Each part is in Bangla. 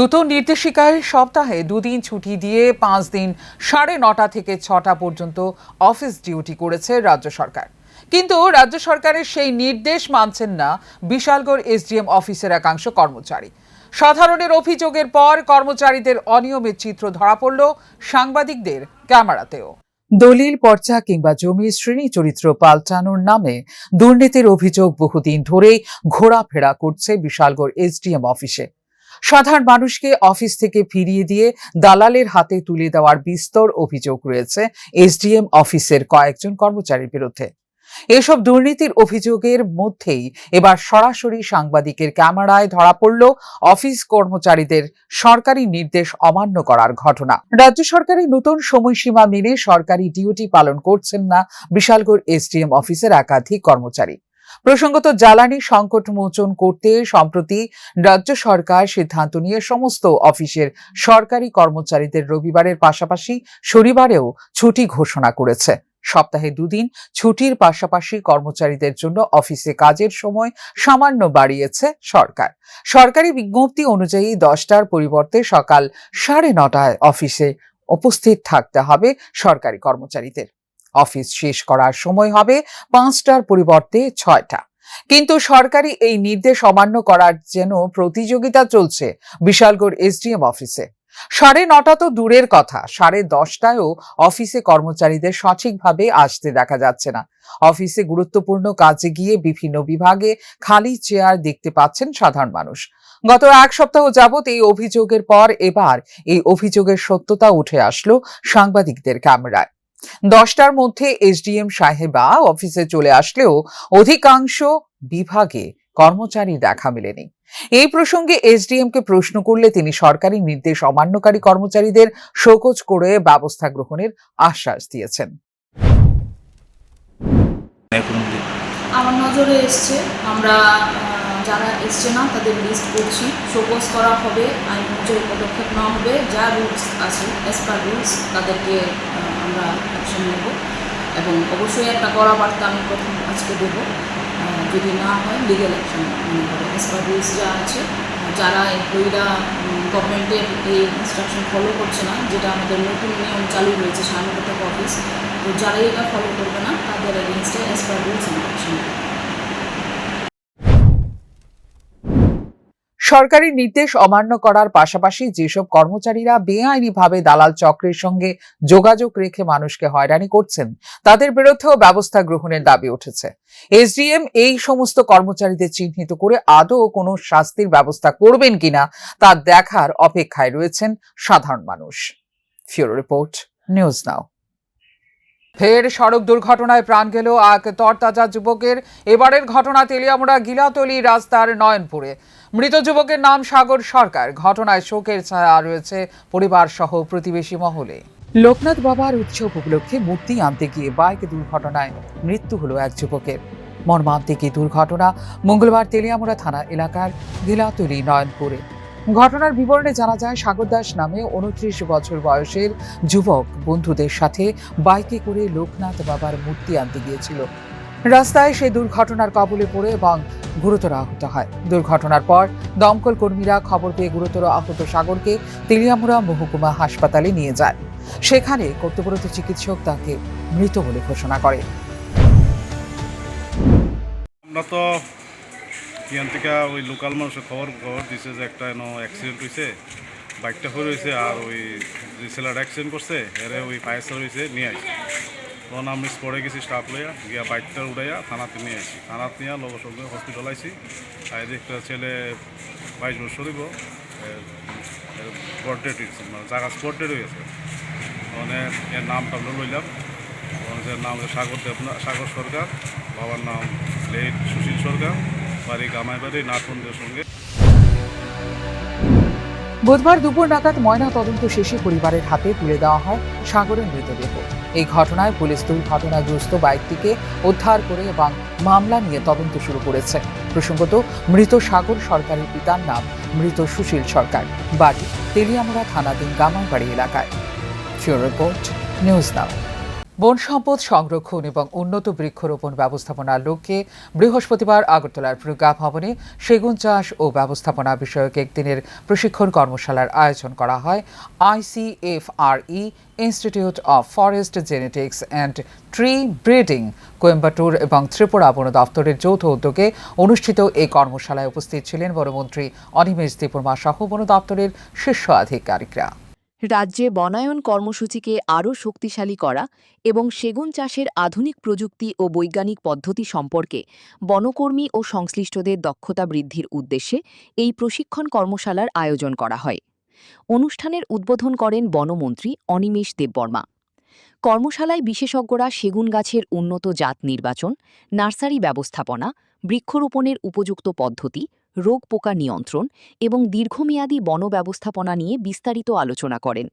নতুন নির্দেশিকায় সপ্তাহে 2 দিন ছুটি দিয়ে 5 দিন 9:30 থেকে 6টা পর্যন্ত অফিস ডিউটি করেছে রাজ্য সরকার। কিন্তু রাজ্য সরকারের সেই নির্দেশ মানছেন না বিশালগড় এসডিএম অফিসের একাংশ কর্মচারী। সাধারণের অভিযোগের পর কর্মচারীদের অনিয়মের চিত্র ধরা পড়ল সাংবাদিকদের ক্যামেরাতেও। দলিল পর্চা কিংবা জমির শ্রেণী চরিত্র পাল্টানোর নামে দুর্নীতির অভিযোগ বহুদিন ধরেই ঘোরাফেরা করছে বিশালগড় এসডিএম অফিসে। সাধারণ মানুষকে অফিস থেকে ফিরিয়ে দিয়ে দালালের হাতে তুলে দেওয়ার বিস্তর অভিযোগ রয়েছে এসডিএম অফিসের কয়েকজন কর্মচারীর বিরুদ্ধে। এসব দুর্নীতির অভিযোগের মধ্যেই এবার সরাসরি সাংবাদিকের ক্যামেরায় ধরা পড়ল অফিস কর্মচারীদের সরকারি নির্দেশ অমান্য করার ঘটনা। রাজ্য সরকারের নতুন সময়সীমা মেনে সরকারি ডিউটি পালন করছেন না বিশালগড় এসডিএম অফিসের একাধিক কর্মচারী। প্রসঙ্গত জ্বালানি সংকট মোচন করতে সম্প্রতি রাজ্য সরকার সিদ্ধান্ত নিয়ে সমস্ত অফিসের সরকারি কর্মচারীদের রবিবারের পাশাপাশি শনিবারেও ছুটি ঘোষণা করেছে। সপ্তাহে 2 দিন ছুটির পাশাপাশি কর্মচারীদের জন্য অফিসে কাজের সময় সামান্য বাড়িয়েছে সরকার। সরকারি বিজ্ঞপ্তি অনুযায়ী 10টার পরিবর্তে সকাল 9:30টায় অফিসে উপস্থিত থাকতে হবে সরকারি কর্মচারীদের। অফিস শেষ করার সময় হবে 5টার পরিবর্তে 6টা। কিন্তু সরকারি এই নির্দেশ অমান্য করার যেন প্রতিযোগিতা চলছে বিশালগড় এসডিএম অফিসে। 9:30 তো দূরের কথা, 10:30টায়ও অফিসে কর্মচারীদের সঠিকভাবে আসতে দেখা যাচ্ছে না। অফিসে গুরুত্বপূর্ণ কাজে গিয়ে বিভিন্ন বিভাগে খালি চেয়ার দেখতে পাচ্ছেন সাধারণ মানুষ। গত 1 সপ্তাহ যাবৎ এই অভিযোগের পর এবার এই অভিযোগের সত্যতা উঠে আসলো সাংবাদিকদের ক্যামেরায়। 10টার মধ্যে এসডিএম সাহেবা অফিসে চলে আসলেও অধিকাংশ বিভাগে কর্মচারী দেখা মেলেনি। এই প্রসঙ্গে এসডিএম কে প্রশ্ন করলে তিনি সরকারি নির্দেশ অমান্যকারী কর্মচারীদের শোকজ করে ব্যবস্থা গ্রহণের আশ্বাস দিয়েছেন। আমার নজরে এসছে, আমরা যারা এসছে না তাদের লিস্ট করছি, শোকজ করা হবে, আইন অনুযায়ী পদক্ষেপ নেওয়া হবে, যা রুলস আছে অ্যাজ পার রুলস তাদেরকে আমরা অ্যাকশন নেব। এবং অবশ্যই একটা কড়া বার্তা আমি প্রথম আজকে দেবো, যদি না হয় লিগ্যাল অ্যাকশন নেব অ্যাজ পার রুলস যা আছে। যারা এমপ্লয়িরা গভর্নমেন্টের এই ইনস্ট্রাকশন ফলো করছে না, যেটা আমাদের নতুন নিয়ম চালু হয়েছে সাংবাদিক অফিস, তো যারা এটা ফলো করবে না তাদের এগেনস্টে অ্যাজ পার রুলস আমরা অ্যাকশন নেব। সরকারি নির্দেশ অমান্য করার পাশাপাশি যেসব কর্মচারীরা বেআইনিভাবে দালাল চক্রের সঙ্গে যোগাযোগ রেখে মানুষকে হয়রানি করছেন তাদের বিরুদ্ধেও ব্যবস্থা গ্রহণের দাবি উঠেছে। এসডিএম এই সমস্ত কর্মচারীদের চিহ্নিত করে আদৌ কোনো শাস্তির ব্যবস্থা করবেন কিনা তা দেখার অপেক্ষায় রয়েছেন সাধারণ মানুষ। ফিউরো রিপোর্ট, নিউজ নাও। ফের সড়ক দুর্ঘটনায় প্রাণ গেল এক তরতাজা যুবকের। এবারের ঘটনা তেলিয়ামুড়া গিলাতলি রাস্তার নয়নপুরে। মৃত যুবকের নাম সাগর সরকার। ঘটনায় শোকের ছায়া রয়েছে পরিবার সহ প্রতিবেশী মহলে। লোকনাথ বাবার উৎসব উপলক্ষে মূর্তি আনতে গিয়ে বাইক দুর্ঘটনায় মৃত্যু হলো এক যুবকের। মর্মান্তিক এই দুর্ঘটনা মঙ্গলবার তেলিয়ামুড়া থানা এলাকার গিলাতলি নয়নপুরে। ঘটনার বিবরণে জানা যায়, সাগর দাস নামে 29 বছর বয়সের যুবক বন্ধুদের সাথে বাইকে করে লোকনাথ বাবার মূর্তি আনতে গিয়েছিল। রাস্তায় সে দুর্ঘটনার কবলে পড়ে এবং গুরুতর আহত হয়। দুর্ঘটনার পর দমকল কর্মীরা খবর পেয়ে গুরুতর আহত সাগরকে তেলিয়ামুড়া মহকুমা হাসপাতালে নিয়ে যায়। সেখানে কর্তব্যরত চিকিৎসক তাকে মৃত বলে ঘোষণা করে। আমরা তো এখান থেকে ওই লোকাল মানুষের খবর দিছে যে একটা অ্যাক্সিডেন্ট হয়েছে, বাইকটা হয়ে রয়েছে, আর ওই যে ছেলেটা অ্যাক্সিডেন্ট করছে এরে ওই ফায়ার সার্ভিসে নিয়ে আসি। তখন আমি স্পটে গেছি, স্টাফ লইয়া গিয়া বাইকটা উড়াইয়া থানাতে নিয়ে আসি। থানাতে নিয়ে লোক সঙ্গে হসপিটাল আইসি। আর একটা ছেলে 22 বছর হইব, স্পট ডেট হয়েছে, মানে জায়গা স্পট ডেট হয়ে গেছে। মানে এর নামটা লইলাম, নাম হচ্ছে সাগর সরকার, বাবার নাম লেট সুশীল সরকার, বাড়ি গামাইবাড়ি নাথবন্ধের সঙ্গে। বুধবার দুপুর নাগাদ ময়না তদন্ত শেষে পরিবারের হাতে তুলে দেওয়া হয় সাগরের মৃতদেহ। এই ঘটনায় পুলিশ দুর্ঘটনাগ্রস্ত বাইকটিকে উদ্ধার করে এবং মামলা নিয়ে তদন্ত শুরু করেছে। প্রসঙ্গত, মৃত সাগর সরকারের পিতার নাম মৃত সুশীল সরকার, বাড়ি তেলিয়ামুড়া থানাধীন গামাইবাড়ি এলাকায়। ফিউরো রিপোর্ট, নিউজ নাও। বন সম্পদ সংরক্ষণ এবং উন্নত বৃক্ষরোপণ ব্যবস্থাপনার লক্ষ্যে বৃহস্পতিবার আগরতলার প্রজ্ঞা ভবনে সেগুন চাষ ও ব্যবস্থাপনা বিষয়ক একদিনের প্রশিক্ষণ কর্মশালার আয়োজন করা হয় ICFRE institute of forest genetics and tree breeding Coimbatore এবং ত্রিপুরা বন দপ্তরের যৌথ উদ্যোগে অনুষ্ঠিত এই কর্মশালায় উপস্থিত ছিলেন বনমন্ত্রী অনিমেষ দেববর্মা সহ বন দপ্তরের শীর্ষ আধিকারিকরা। রাজ্যে বনায়ন কর্মসূচিকে আরও শক্তিশালী করা এবং সেগুন চাষের আধুনিক প্রযুক্তি ও বৈজ্ঞানিক পদ্ধতি সম্পর্কে বনকর্মী ও সংশ্লিষ্টদের দক্ষতা বৃদ্ধির উদ্দেশ্যে এই প্রশিক্ষণ কর্মশালার আয়োজন করা হয়। অনুষ্ঠানের উদ্বোধন করেন বনমন্ত্রী অনিমেষ দেববর্মা। কর্মশালায় বিশেষজ্ঞরা সেগুন গাছের উন্নত জাত নির্বাচন, নার্সারি ব্যবস্থাপনা, বৃক্ষরোপণের উপযুক্ত পদ্ধতি, রোগ পোকা নিয়ন্ত্রণ এবং দীর্ঘমেয়াদী বন ব্যবস্থাপনা নিয়ে বিস্তারিত আলোচনা করেন।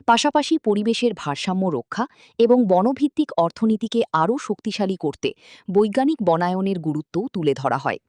পাশাপাশি পরিবেশের ভারসাম্য রক্ষা এবং বনভিত্তিক অর্থনীতিকে আরও শক্তিশালী করতে বৈজ্ঞানিক বনায়নের গুরুত্বও তুলে ধরা হয়।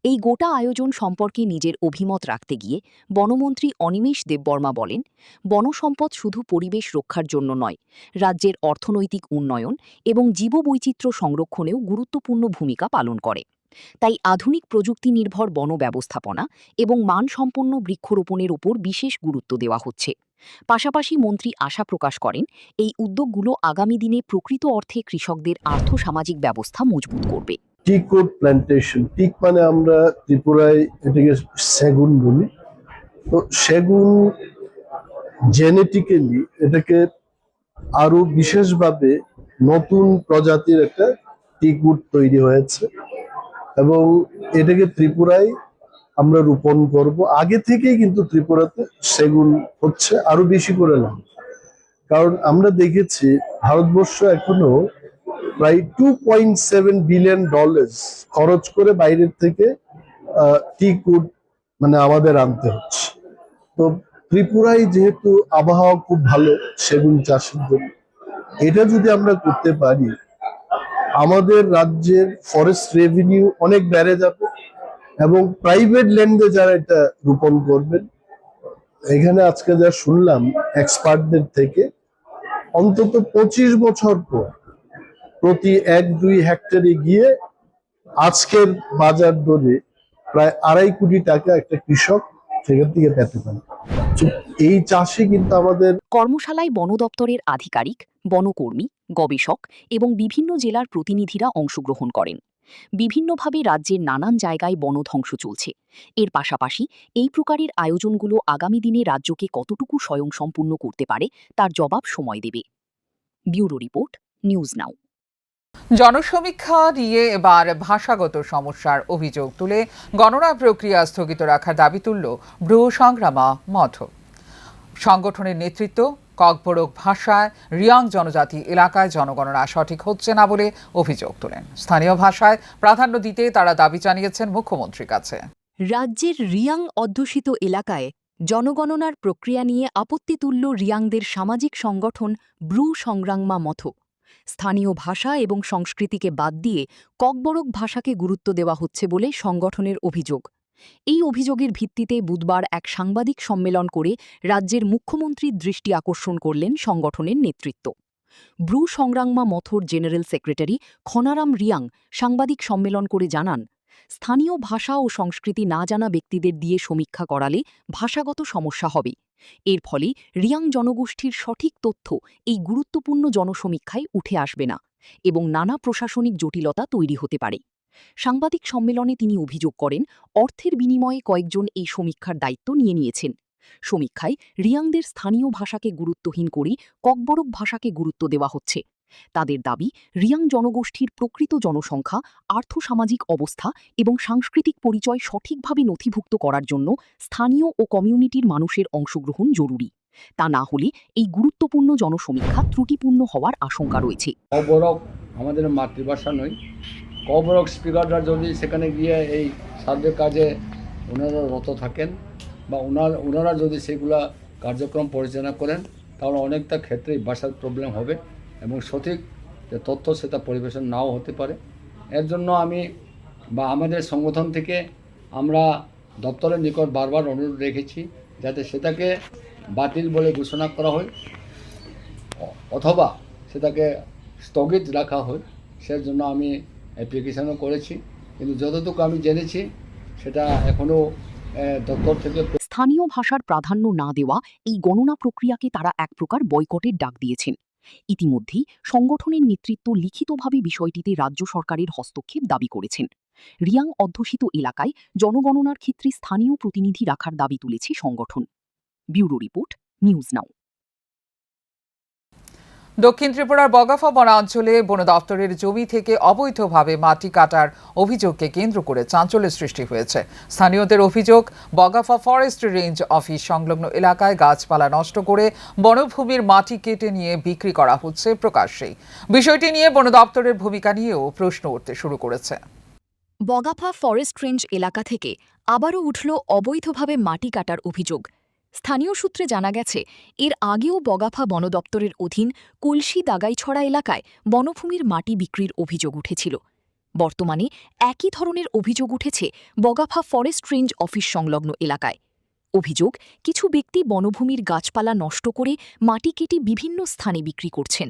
এই গোটা আয়োজন সম্পর্কে নিজের অভিমত রাখতে গিয়ে বনমন্ত্রী অনিমেষ দেববর্মা বলেন, বনসম্পদ শুধু পরিবেশ রক্ষার জন্য নয়, রাজ্যের অর্থনৈতিক উন্নয়ন এবং জীববৈচিত্র্য সংরক্ষণেও গুরুত্বপূর্ণ ভূমিকা পালন করে। তাই আধুনিক প্রযুক্তি নির্ভর বন ব্যবস্থাপনা এবং মানসম্পন্ন বৃক্ষরোপণের উপর বিশেষ গুরুত্ব দেওয়া হচ্ছে। পাশাপাশি মন্ত্রী আশা প্রকাশ করেন, এই উদ্যোগগুলো আগামী দিনে প্রকৃত অর্থে কৃষকদের আর্থসামাজিক ব্যবস্থা মজবুত করবে। টিক উড প্ল্যান্টেশন, টিক মানে আমরা ত্রিপুরায় এটাকে সেগুন বলি। তো সেগুন জেনেটিক্যালি এটাকে আরো বিশেষভাবে নতুন প্রজাতির একটা টিক উড তৈরি হয়েছে এবং এটাকে ত্রিপুরায় আমরা রোপণ করব। আগে থেকেই কিন্তু ত্রিপুরাতে সেগুন হচ্ছে, আরো বেশি করে না, কারণ আমরা দেখেছি ভারতবর্ষ এখনো প্রায় $2.7 বিলিয়ন খরচ করে বাইরের থেকে টিক উড মানে আমাদের আনতে হচ্ছে। তো ত্রিপুরায় যেহেতু আবহাওয়া খুব ভালো সেগুন চাষের জন্য, এটা যদি আমরা করতে পারি আমাদের রাজ্যের ফরেস্ট রেভিনিউ অনেক বেড়ে যাবে এবং প্রাইভেট ল্যান্ডে যারা এটা রোপণ করবেন, এখানে আজকে যা শুনলাম এক্সপার্টদের থেকে, অন্তত 25 বছর পর প্রতি 1-2 হেক্টরে গিয়ে আজকের বাজার দরে প্রায় 2.5 কোটি টাকা একটা কৃষক সেখান থেকে পেতে পারে। এই চাষে কিন্তু আমাদের কর্মশালায় বন দপ্তরের আধিকারিক, বনকর্মী, গবেষক এবং বিভিন্ন জেলার প্রতিনিধিরা অংশগ্রহণ করেন। বিভিন্নভাবে রাজ্যের নানান জায়গায় বনধ্বংস চলছে। এর পাশাপাশি এই প্রকারের আয়োজনগুলো আগামী দিনে রাজ্যকে কতটুকু স্বয়ংসম্পূর্ণ করতে পারে তার জবাব সময় দেবে। Bureau report, News Now. জনসমীক্ষা নিয়ে এবার ভাষাগত সমস্যার অভিযোগ তুলে গণনা প্রক্রিয়া স্থগিত রাখার দাবি তুলল ব্রু সংগ্রামা মঠ। সংগঠনের নেতৃত্ব ককবরক ভাষায় রিয়াং জনজাতি এলাকায় জনগণনা সঠিক হচ্ছে না বলে অভিযোগ তোলেন। স্থানীয় ভাষায় প্রাধান্য দিতে তারা দাবি জানিয়েছেন মুখ্যমন্ত্রীর কাছে। রাজ্যের রিয়াং অধ্যুষিত এলাকায় জনগণনার প্রক্রিয়া নিয়ে আপত্তি তুলল রিয়াংদের সামাজিক সংগঠন ব্রু সংগ্রামা মঠ। স্থানীয় ভাষা এবং সংস্কৃতিকে বাদ দিয়ে ককবরক ভাষাকে গুরুত্ব দেওয়া হচ্ছে বলে সংগঠনের অভিযোগ। এই অভিযোগের ভিত্তিতে বুধবার এক সাংবাদিক সম্মেলন করে রাজ্যের মুখ্যমন্ত্রীর দৃষ্টি আকর্ষণ করলেন সংগঠনের নেতৃত্ব। Bru সংগ্রামা মঠর general secretary Khanaram Reang সাংবাদিক সম্মেলন করে জানান, স্থানীয় ভাষা ও সংস্কৃতি না জানা ব্যক্তিদের দিয়ে সমীক্ষা করালে ভাষাগত সমস্যা হবে। এর ফলে রিয়াং জনগোষ্ঠীর সঠিক তথ্য এই গুরুত্বপূর্ণ জনসমীক্ষায় উঠে আসবে না এবং নানা প্রশাসনিক জটিলতা তৈরি হতে পারে। সাংবাদিক সম্মেলনে তিনি অভিযোগ করেন, অর্থের বিনিময়ে কয়েকজন এই সমীক্ষার দায়িত্ব নিয়ে নিয়েছেন। সমীক্ষায় রিয়াংদের স্থানীয় ভাষাকে গুরুত্বহীন করে ককবরক ভাষাকে গুরুত্ব দেওয়া হচ্ছে। তাদের দাবি, রিয়াং জনগোষ্ঠীর প্রকৃত জনসংখ্যা, আর্থসামাজিক অবস্থা এবং সাংস্কৃতিক পরিচয় সঠিকভাবে নথিভুক্ত করার জন্য স্থানীয় ও কমিউনিটির মানুষের অংশগ্রহণ জরুরি। তা না হলে এই গুরুত্বপূর্ণ জনসমীক্ষা ত্রুটিপূর্ণ হওয়ার আশঙ্কা রয়েছে। ককবরক আমাদের মাতৃভাষা নয়। ককবরক স্পিকাররা যদি সেখানে গিয়ে এই সার্ভে কাজে ওনারা রত থাকেন বা ওনারা যদি সেগুলা কার্যক্রম পরিচালনা করেন, তাহলে অনেকটা ক্ষেত্রেই ভাষার প্রবলেম হবে এবং সঠিক যে তথ্য সেটা পরিবেশন নাও হতে পারে। এর জন্য আমি বা আমাদের সংগঠন থেকে আমরা দপ্তরের নিকট বারবার অনুরোধ রেখেছি যাতে সেটাকে বাতিল বলে ঘোষণা করা হয় অথবা সেটাকে স্থগিত রাখা হয়, সেজন্য আমি অ্যাপ্লিকেশনও করেছি। কিন্তু যতটুকু আমি জেনেছি সেটা এখনও দপ্তর থেকে স্থানীয় ভাষার প্রাধান্য না দেওয়া এই গণনা প্রক্রিয়াকে তারা এক প্রকার বয়কটের ডাক দিয়েছেন। ইতিমধ্যেই সংগঠনের নেতৃত্ব লিখিতভাবে বিষয়টিতে রাজ্য সরকারের হস্তক্ষেপ দাবি করেছেন। রিয়াং অধ্যুষিত এলাকায় জনগণনার ক্ষেত্রে স্থানীয় প্রতিনিধি রাখার দাবি তুলেছে সংগঠন। ব্যুরো রিপোর্ট, নিউজ নাও। দক্ষিণ ত্রিপুরার বগাফা বনাঞ্চলে বন দপ্তরের জমি থেকে অবৈধভাবে মাটি কাটার অভিযোগকে কেন্দ্র করে চাঞ্চল্যের সৃষ্টি হয়েছে। স্থানীয়দের অভিযোগ, বগাফা ফরেস্ট রেঞ্জ অফিস সংলগ্ন এলাকায় গাছপালা নষ্ট করে বনভূমির মাটি কেটে নিয়ে বিক্রি করা হচ্ছে প্রকাশ্যেই। বিষয়টি নিয়ে বন দপ্তরের ভূমিকা নিয়েও প্রশ্ন উঠতে শুরু করেছে। বগাফা ফরেস্ট রেঞ্জ এলাকা থেকে আবারও উঠল অবৈধভাবে মাটি কাটার অভিযোগ। স্থানীয় সূত্রে জানা গেছে, এর আগেও বগাফা বন দপ্তরের অধীন কলসি দাগাইছড়া এলাকায় বনভূমির মাটি বিক্রির অভিযোগ উঠেছিল। বর্তমানে একই ধরনের অভিযোগ উঠেছে বগাফা ফরেস্ট রেঞ্জ অফিস সংলগ্ন এলাকায়। অভিযোগ, কিছু ব্যক্তি বনভূমির গাছপালা নষ্ট করে মাটি কেটে বিভিন্ন স্থানে বিক্রি করছেন।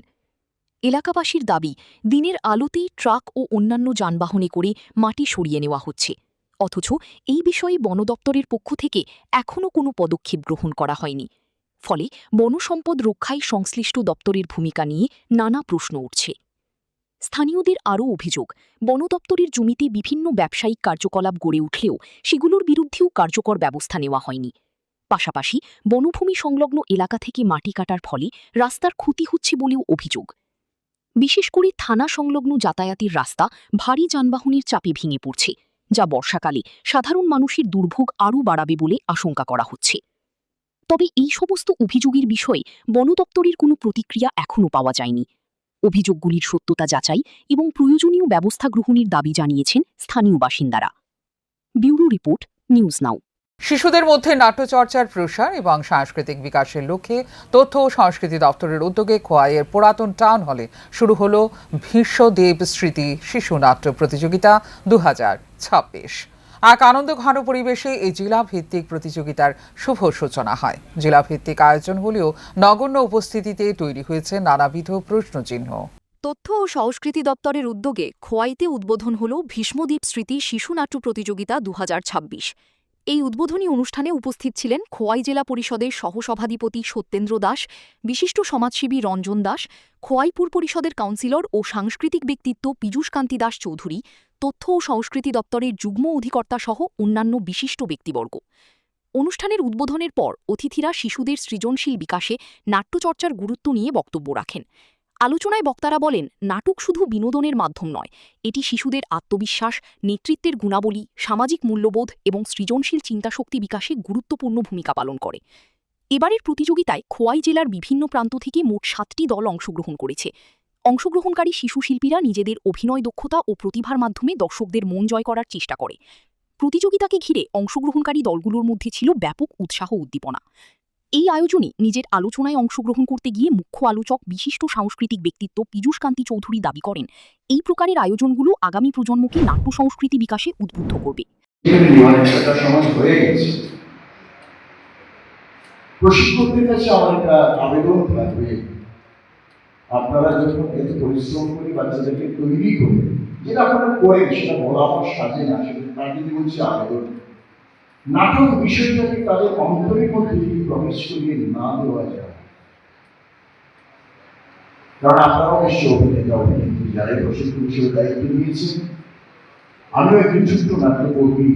এলাকাবাসীর দাবি, দিনের আলোতেই ট্রাক ও অন্যান্য যানবাহনে করে মাটি সরিয়ে নেওয়া হচ্ছে, অথচ এই বিষয়ে বন দপ্তরের পক্ষ থেকে এখনও কোনো পদক্ষেপ গ্রহণ করা হয়নি। ফলে বনসম্পদ রক্ষায় সংশ্লিষ্ট দপ্তরের ভূমিকা নিয়ে নানা প্রশ্ন উঠছে। স্থানীয়দের আরও অভিযোগ, বন দপ্তরের জমিতে বিভিন্ন ব্যবসায়িক কার্যকলাপ গড়ে উঠলেও সেগুলোর বিরুদ্ধেও কার্যকর ব্যবস্থা নেওয়া হয়নি। পাশাপাশি বনভূমি সংলগ্ন এলাকা থেকে মাটি কাটার ফলে রাস্তার ক্ষতি হচ্ছে বলেও অভিযোগ। বিশেষ করে থানা সংলগ্ন যাতায়াতের রাস্তা ভারী যানবাহনের চাপে ভেঙে পড়ছে, যা বর্ষাকালে সাধারণ মানুষের দুর্ভোগ আরও বাড়াবে বলে আশঙ্কা করা হচ্ছে। তবে এই সমস্ত অভিযোগের বিষয়ে বন দপ্তরের কোনো প্রতিক্রিয়া এখনও পাওয়া যায়নি। অভিযোগগুলির সত্যতা যাচাই এবং প্রয়োজনীয় ব্যবস্থা গ্রহণের দাবি জানিয়েছেন স্থানীয় বাসিন্দারা। ব্যুরো রিপোর্ট, নিউজ নাও। শিশুদের মধ্যে নাট্যচর্চার প্রসার এবং সাংস্কৃতিক বিকাশের লক্ষ্যে তথ্য ও সংস্কৃতি দপ্তরের উদ্যোগে খোয়াইয়ের পুরাতন টাউন হলে শুরু হল ভীষ্মদেব স্মৃতি শিশু নাট্য প্রতিযোগিতা 2026। এক আনন্দঘন পরিবেশে এই জেলাভিত্তিক প্রতিযোগিতার শুভ সূচনা হয়। জেলাভিত্তিক আয়োজন হলেও নগণ্য উপস্থিতিতে তৈরি হয়েছে নানাবিধ প্রশ্নচিহ্ন। তথ্য ও সংস্কৃতি দপ্তরের উদ্যোগে খোয়াইতে উদ্বোধন হল ভীষ্মদ্বীপ স্মৃতি শিশু নাট্য প্রতিযোগিতা 2026। এই উদ্বোধনী অনুষ্ঠানে উপস্থিত ছিলেন খোয়াই জেলা পরিষদের সহসভাধিপতি সত্যেন্দ্র দাস, বিশিষ্ট সমাজসেবী রঞ্জন দাস, খোয়াইপুর পরিষদের কাউন্সিলর ও সাংস্কৃতিক ব্যক্তিত্ব পীযূষকান্তি দাস চৌধুরী, তথ্য ও সংস্কৃতি দপ্তরের যুগ্ম অধিকর্তা সহ অন্যান্য বিশিষ্ট ব্যক্তিবর্গ। অনুষ্ঠানের উদ্বোধনের পর অতিথিরা শিশুদের সৃজনশীল বিকাশে নাট্যচর্চার গুরুত্ব নিয়ে বক্তব্য রাখেন। আলোচনায় বক্তারা বলেন, নাটক শুধু বিনোদনের মাধ্যম নয়, এটি শিশুদের আত্মবিশ্বাস, নেতৃত্বের গুণাবলী, সামাজিক মূল্যবোধ এবং সৃজনশীল চিন্তাশক্তি বিকাশে গুরুত্বপূর্ণ ভূমিকা পালন করে। এবারের প্রতিযোগিতায় খোয়াই জেলার বিভিন্ন প্রান্ত থেকে মোট 7টি দল অংশগ্রহণ করেছে। অংশগ্রহণকারী শিশু শিল্পীরা নিজেদের অভিনয় দক্ষতা ও প্রতিভার মাধ্যমে দর্শকদের মন জয় করার চেষ্টা করে। প্রতিযোগিতাকে ঘিরে অংশগ্রহণকারী দলগুলোর মধ্যে ছিল ব্যাপক উৎসাহ উদ্দীপনা। এই আয়োজনে নিজের আলোচনায় অংশগ্রহণ করতে গিয়ে মুখ্য আলোচক বিশিষ্ট সাংস্কৃতিক ব্যক্তিত্ব পীযূষকান্তি চৌধুরী দাবি করেন, এই প্রকারের আয়োজনগুলো আগামী প্রজন্মকে নাট্য সংস্কৃতি বিকাশে উদ্বুদ্ধ করবে। প্রশিক্ষকদের কাছে আমার একটা আবেদন থাকবে, আপনারা যখন এত পরিশ্রম করে বাচ্চাদেরকে তৈরি করবেন, যেটা আপনারা করেন সেটা বলা আমার সাজে না, সেটা তার যদি বলছি আবেদন, নাটক বিষয়টাকে তাদের অন্তরের মধ্যে যদি প্রবেশ করিয়ে না দেওয়া যায়, কারণ আপনারাও নিশ্চয় অভিনেতা অভিনেত্রী যারাই প্রশিক্ষণ হিসেবে দায়িত্ব নিয়েছেন, আমিও একজন ছোট্ট নাট্যকর্মী,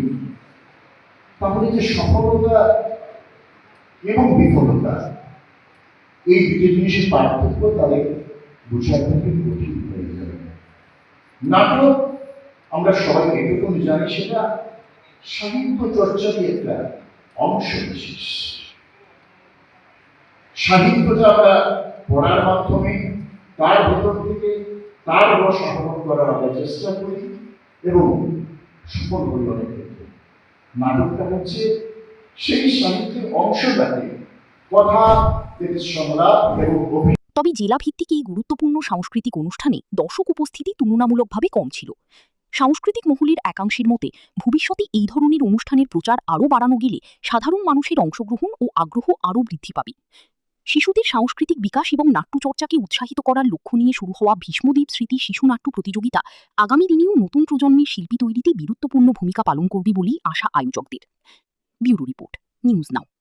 তাহলে যে সফলতা এবং বিফলতা এই দুটি জিনিসের পার্থক্য তাদের বোঝার থেকে কঠিন হয়ে যাবে। নাটক আমরা সবাই এটুকু জানি, সেটা সাহিত্য চর্চারই একটা অংশ বিশেষ। সাহিত্যটা আমরা পড়ার মাধ্যমে তার ভেতর থেকে তার রস আহরণ করার আমরা চেষ্টা করি এবং সফল করি অনেক ক্ষেত্রে। নাটকটা হচ্ছে সেই সাহিত্যের অংশটাকে কথা, সংলাপ এবং তবে জেলাভিত্তিক এই গুরুত্বপূর্ণ সাংস্কৃতিক অনুষ্ঠানে দর্শক উপস্থিতি তুলনামূলকভাবে কম ছিল। সাংস্কৃতিক মহলের একাংশের মতে, ভবিষ্যতে এই ধরনের অনুষ্ঠানের প্রচার আরও বাড়ানো গেলে সাধারণ মানুষের অংশগ্রহণ ও আগ্রহ আরও বৃদ্ধি পাবে। শিশুদের সাংস্কৃতিক বিকাশ এবং নাট্যচর্চাকে উৎসাহিত করার লক্ষ্য নিয়ে শুরু হওয়া ভীষ্মদেব স্মৃতি শিশু নাট্য প্রতিযোগিতা আগামী দিনেও নতুন প্রজন্মের শিল্পী তৈরিতে গুরুত্বপূর্ণ ভূমিকা পালন করবে বলেই আশা আয়োজকদের। ব্যুরো রিপোর্ট, নিউজ নাও।